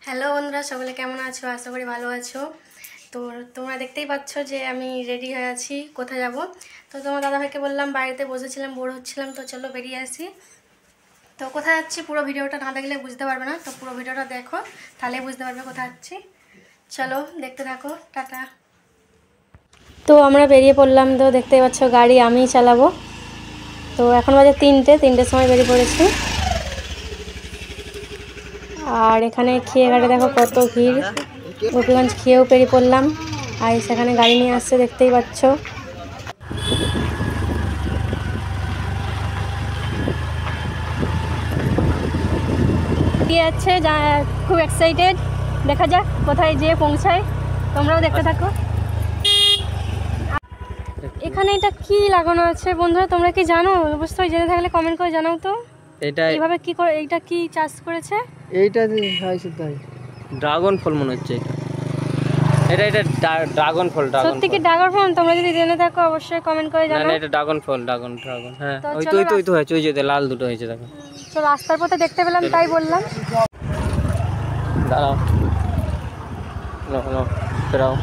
Hello বন্ধুরা, সকলে কেমন আছো? আশা করি ভালো আছো। তো তোমরা দেখতেই পাচ্ছ যে আমি রেডি হয়ে আছি, কোথায় যাব। তো তোমার দাদাভাইকে বললাম বাড়িতে বসেছিলাম, বোর হচ্ছিলাম, তো চলো বেরিয়ে আসি। তো কোথায় যাচ্ছি পুরো ভিডিওটা না দেখলে বুঝতে পারবে না, তো পুরো ভিডিওটা দেখো, তাহলে বুঝতে পারবে কোথায় যাচ্ছি। চলো দেখতে থাকো, টাটা। তো আমরা বেরিয়ে পড়লাম, তো দেখতেই পাচ্ছ গাড়ি আমিই চালাবো। তো এখন বাজে তিনটের সময় বেরিয়ে পড়েছি। আর এখানে খেয়ে গাড়ি দেখো কত ভিড়, গোপীগঞ্জ খেয়েও পেরিয়ে পড়লাম। আর সেখানে গাড়ি নিয়ে আসছে, দেখতেই পাচ্ছ। কি আছে খুব এক্সাইটেড, দেখা যাক কোথায় যেয়ে পৌঁছায়, তোমরাও দেখতে থাকো। এখানে এটা কি লাগানো আছে বন্ধুরা, তোমরা কি জানো? অবশ্যই জেনে থাকলে কমেন্ট করে জানাও তো। এটা এইভাবে কি করে, এটা কি চাষ করেছে? এইটা ড্রাগন ফল মনে হচ্ছে। এটা এটা ড্রাগন ফল। সত্যি কি ড্রাগন ফল? তোমরা যদি জেনে থাকো অবশ্যই কমেন্ট করে জানাও। না, এটা ড্রাগন ফল, ড্রাগন। হ্যাঁ, ওই তো হয়েছে, ওই যে লাল দুটো হয়েছে দেখো। তো রাস্তার পথে দেখতে পেলাম তাই বললাম। দাঁড়াও, ফেরাও।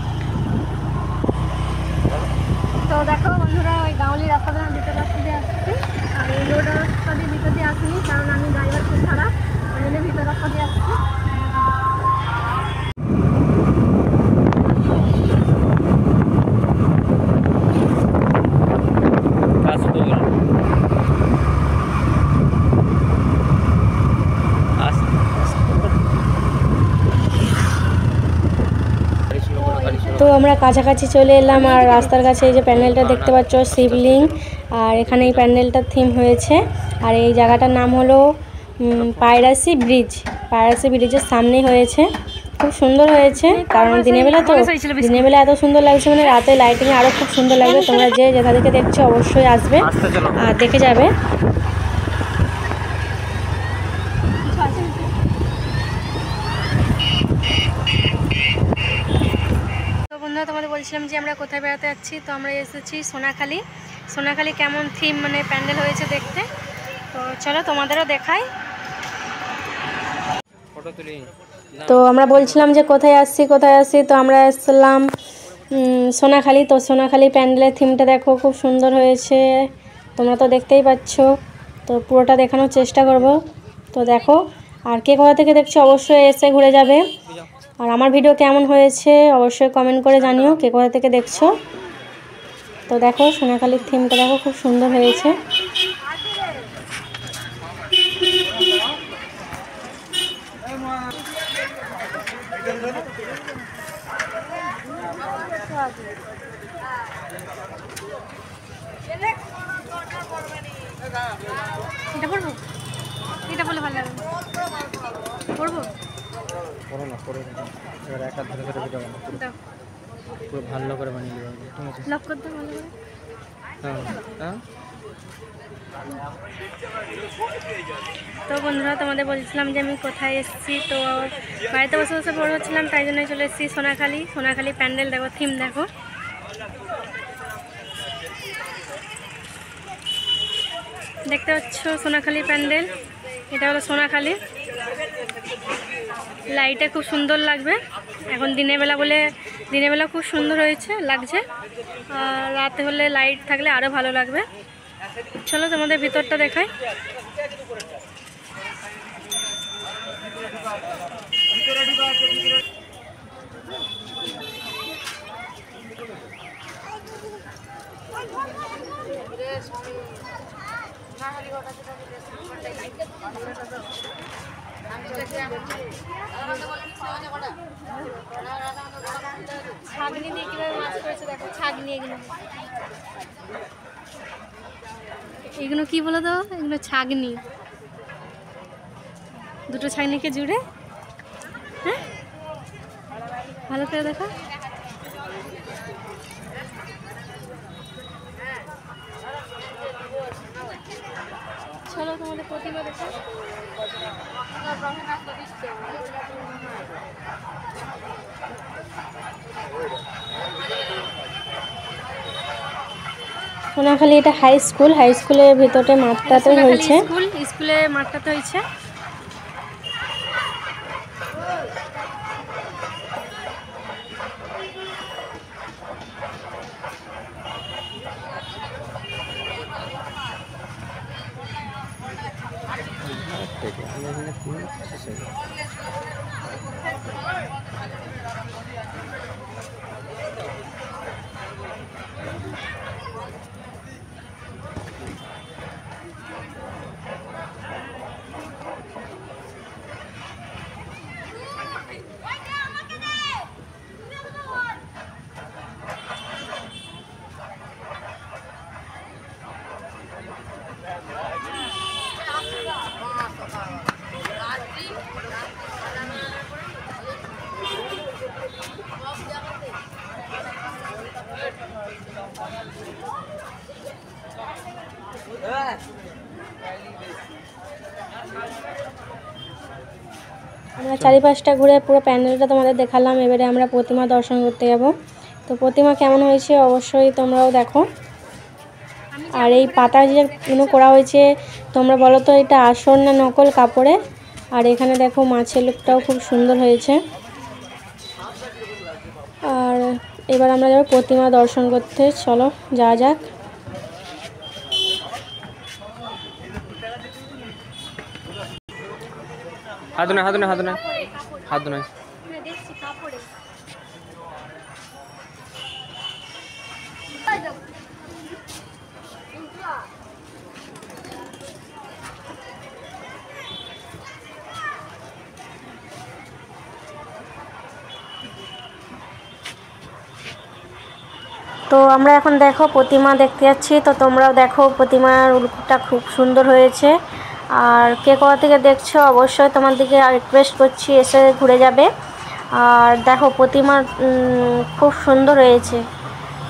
তো দেখো বন্ধুরা, ওই গাঁওলি রাস্তাটা ভিতর রাস্তা দিয়ে আসছি, আর এই রোড রাস্তা দিয়ে ভিতর দিয়ে আসিনি, কারণ আমি ড্রাইভার খুব খারাপ, ওই জন্য ভিতর রাস্তা দিয়ে আসছি। তো আমরা কাছাকাছি চলে এলাম, আর রাস্তার কাছে এই যে প্যান্ডেলটা দেখতে পাচ্ছ, শিবলিঙ্গ। আর এখানে এই প্যান্ডেলটার থিম হয়েছে, আর এই জায়গাটার নাম হলো পায়রাসি ব্রিজ। পায়রাসি ব্রিজের সামনেই হয়েছে, খুব সুন্দর হয়েছে। কারণ দিনের বেলা এত সুন্দর লাগছে, মানে রাতে লাইটিংয়ে আরও খুব সুন্দর লাগবে। তোমরা যে যেটা থেকে দেখছো অবশ্যই আসবে আর দেখে যাবে। তোমাদের বলছিলাম যে আমরা কোথায় বেড়াতে যাচ্ছি। তো আমরা এসেছি সোনাখালি। সোনাখালি কেমন থিম, মানে প্যান্ডেল হয়েছে দেখতে। তো চলো তোমাদেরও দেখাই। তো আমরা বলছিলাম যে কোথায় আসছি। তো আমরা এসেছিলাম সোনাখালি। তো সোনাখালি প্যান্ডেলের থিমটা দেখো, খুব সুন্দর হয়েছে, তোমরা তো দেখতেই পাচ্ছ। তো পুরোটা দেখানোর চেষ্টা করব। তো দেখো, আর কে কোথা থেকে দেখছো অবশ্যই এসে ঘুরে যাবে। আর আমার ভিডিও কেমন হয়েছে অবশ্যই কমেন্ট করে জানিও, কে কোথা থেকে দেখছো। তো দেখো সোনাখালির থিমটা দেখো, খুব সুন্দর হয়েছে। এটা পড়বো, এটা বলে ভালো লাগবে, পড়বো এবার এক হাত ধরে ধরে ভিডিও বানাও, পুরো ভালো করে বানিয়ে দেবো, ঠিক আছে? লক করতে ভালো করে। হ্যাঁ। তো বন্ধুরা, তোমাদের বলছিলাম যে আমি কোথায় এসেছি। তো বাড়িতে বসে বসে বড় হচ্ছিলাম, তাই জন্যই চলে এসেছি সোনাখালি। সোনাখালি প্যান্ডেল দেখো, থিম দেখো। দেখতে পাচ্ছ সোনাখালি প্যান্ডেল, এটা হলো সোনাখালি। লাইটে খুব সুন্দর লাগবে, এখন দিনের বেলা বলে দিনের বেলা খুব সুন্দর হয়েছে লাগছে, আর রাতে হলে লাইট থাকলে আরও ভালো লাগবে। চলো তোমাদের ভিতরটা দেখাই। ছাগনি দিয়ে কিভাবে মাছ করেছে দেখো, ছাগনি। এগুলো কি বলো তো, এগুলো ছাগনি, দুটো ছাগনিকে জুড়ে। হ্যাঁ, ভালো করে দেখো। চলো তোমাদের প্রতিমা দেখো। সোনাখালি এটা হাই স্কুল, হাই স্কুলের ভিতরে মাঠটাতে হয়েছে, স্কুলের মাঠটাতে হয়েছে। চারিপাশটা ঘুরে পুরো প্যান্ডেলটা তোমাদের দেখালাম। এবারে আমরা প্রতিমা দর্শন করতে যাব। তো প্রতিমা কেমন হয়েছে অবশ্যই তোমরাও দেখো। আর এই পাতা যে করা হয়েছে, তোমরা বলো তো এটা আসল না নকল কাপড়ে। আর এখানে দেখো মাছের লুকটাও খুব সুন্দর হয়েছে। আর এবার আমরা যাবো প্রতিমা দর্শন করতে, চলো যাওয়া যাক। হাত নয়, হাত নয়, হাত নয়, হাত নয়। তো আমরা এখন দেখো প্রতিমা দেখতে যাচ্ছি। তো তোমরাও দেখো প্রতিমার রূপটা খুব সুন্দর হয়েছে। আর কে কোথা থেকে দেখছো অবশ্যই তোমার দিকে রিকোয়েস্ট করছি এসে ঘুরে যাবে। আর দেখো প্রতিমা খুব সুন্দর হয়েছে।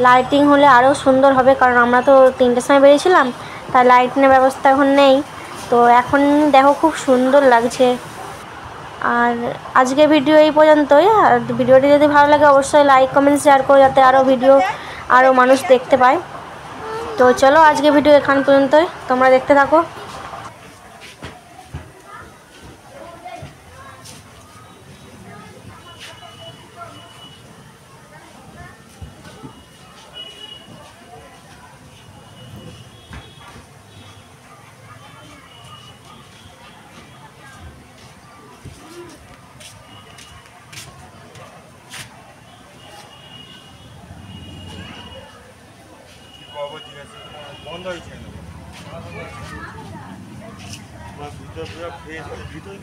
লাইটিং হলে আরও সুন্দর হবে, কারণ আমরা তো 3টের সময় বেরিয়েছিলাম, তাই লাইটিংয়ের ব্যবস্থা এখন নেই। তো এখন দেখো খুব সুন্দর লাগছে। আর আজকে ভিডিও এই পর্যন্তই। আর ভিডিওটি যদি ভালো লাগে অবশ্যই লাইক কমেন্ট শেয়ার করো, যাতে আরও মানুষ দেখতে পায়। তো চলো আজকে ভিডিও এখান পর্যন্তই, তোমরা দেখতে থাকো। বন্ধ হয়েছে ভিতরে